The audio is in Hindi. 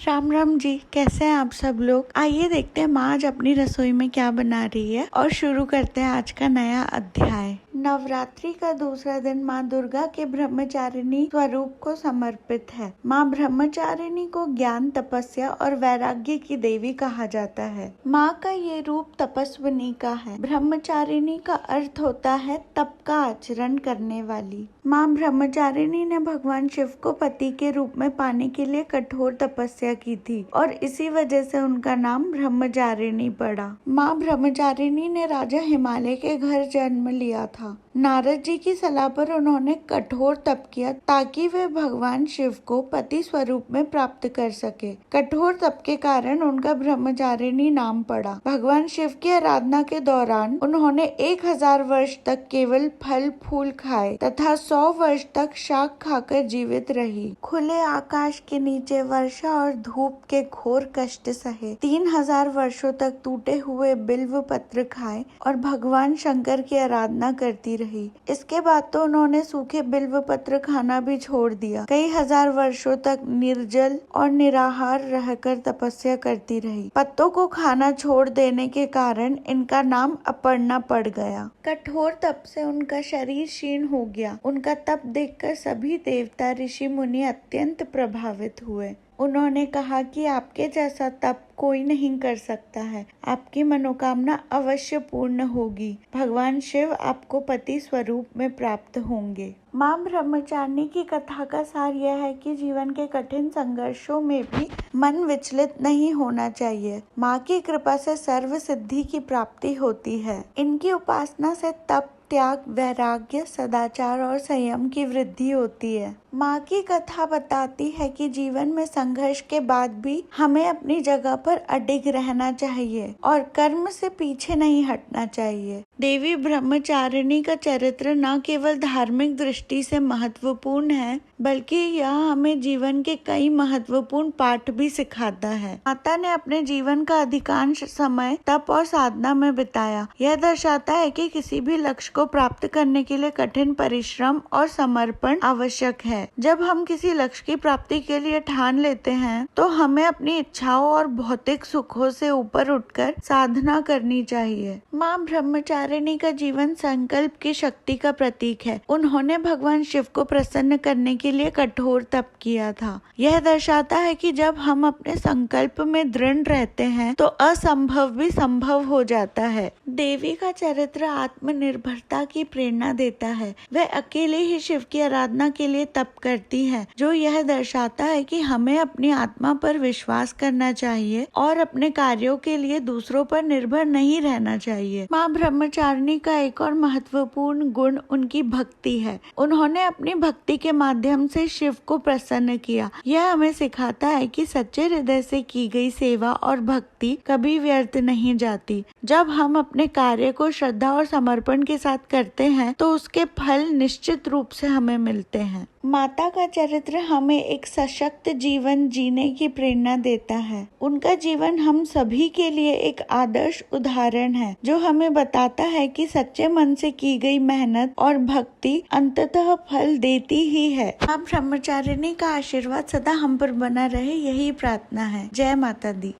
राम राम जी, कैसे हैं आप सब लोग। आइए देखते हैं माँ आज अपनी रसोई में क्या बना रही है और शुरू करते हैं आज का नया अध्याय। नवरात्रि का दूसरा दिन माँ दुर्गा के ब्रह्मचारिणी स्वरूप को समर्पित है। माँ ब्रह्मचारिणी को ज्ञान, तपस्या और वैराग्य की देवी कहा जाता है। माँ का ये रूप तपस्विनी का है। ब्रह्मचारिणी का अर्थ होता है तप का आचरण करने वाली। माँ ब्रह्मचारिणी ने भगवान शिव को पति के रूप में पाने के लिए कठोर तपस्या की थी और इसी वजह से उनका नाम ब्रह्मचारिणी पड़ा। माँ ब्रह्मचारिणी ने राजा हिमालय के घर जन्म लिया था। नारद जी की सलाह पर उन्होंने कठोर तप किया ताकि वे भगवान शिव को पति स्वरूप में प्राप्त कर सके। कठोर तप के कारण उनका ब्रह्मचारिणी नाम पड़ा। भगवान शिव की आराधना के दौरान उन्होंने 1000 वर्ष तक केवल फल फूल खाए तथा 100 वर्ष तक शाक खाकर जीवित रही। खुले आकाश के नीचे वर्षा और धूप के घोर कष्ट सहे 3000 वर्षों तक टूटे हुए बिल्व पत्र खाए और भगवान शंकर की आराधना करती रही। इसके बाद तो उन्होंने सूखे बिल्व पत्र खाना भी छोड़ दिया। कई हजार वर्षों तक निर्जल और निराहार रहकर तपस्या करती रही। पत्तों को खाना छोड़ देने के कारण इनका नाम अपर्णा पड़ गया। कठोर तप से उनका शरीर क्षीण हो गया। उनका तप देखकर सभी देवता, ऋषि, मुनि अत्यंत प्रभावित हुए। उन्होंने कहा कि आपके जैसा तप कोई नहीं कर सकता है। आपकी मनोकामना अवश्य पूर्ण होगी। भगवान शिव आपको पति स्वरूप में प्राप्त होंगे। माँ ब्रह्मचारिणी की कथा का सार यह है कि जीवन के कठिन संघर्षों में भी मन विचलित नहीं होना चाहिए। माँ की कृपा से सर्व सिद्धि की प्राप्ति होती है। इनकी उपासना से तप, त्याग, वैराग्य, सदाचार और संयम की वृद्धि होती है। माँ की कथा बताती है कि जीवन में संघर्ष के बाद भी हमें अपनी जगह पर अडिग रहना चाहिए और कर्म से पीछे नहीं हटना चाहिए। देवी ब्रह्मचारिणी का चरित्र न केवल धार्मिक दृष्टि से महत्वपूर्ण है, बल्कि यह हमें जीवन के कई महत्वपूर्ण पाठ भी सिखाता है। माता ने अपने जीवन का अधिकांश समय तप और साधना में बिताया। यह दर्शाता है कि किसी भी लक्ष्य को प्राप्त करने के लिए कठिन परिश्रम और समर्पण आवश्यक है। जब हम किसी लक्ष्य की प्राप्ति के लिए ठान लेते हैं तो हमें अपनी इच्छाओं और भौतिक सुखों से ऊपर उठकर साधना करनी चाहिए। माँ ब्रह्मचारिणी का जीवन संकल्प की शक्ति का प्रतीक है। उन्होंने भगवान शिव को प्रसन्न करने के लिए कठोर तप किया था। यह दर्शाता है कि जब हम अपने संकल्प में दृढ़ रहते हैं तो असंभव भी संभव हो जाता है। देवी का चरित्र आत्मनिर्भरता की प्रेरणा देता है। वह अकेले ही शिव की आराधना के लिए तप करती है, जो यह दर्शाता है कि हमें अपनी आत्मा पर विश्वास करना चाहिए और अपने कार्यों के लिए दूसरों पर निर्भर नहीं रहना चाहिए। माँ ब्रह्मचारिणी का एक और महत्वपूर्ण गुण उनकी भक्ति है। उन्होंने अपनी भक्ति के माध्यम से शिव को प्रसन्न किया। यह हमें सिखाता है कि सच्चे हृदय से की गई सेवा और भक्ति कभी व्यर्थ नहीं जाती। जब हम अपने कार्य को श्रद्धा और समर्पण के साथ करते हैं तो उसके फल निश्चित रूप से हमें मिलते हैं। माता का चरित्र हमें एक सशक्त जीवन जीने की प्रेरणा देता है। उनका जीवन हम सभी के लिए एक आदर्श उदाहरण है, जो हमें बताता है कि सच्चे मन से की गई मेहनत और भक्ति अंततः फल देती ही है। माँ ब्रह्मचारिणी का आशीर्वाद सदा हम पर बना रहे, यही प्रार्थना है। जय माता दी।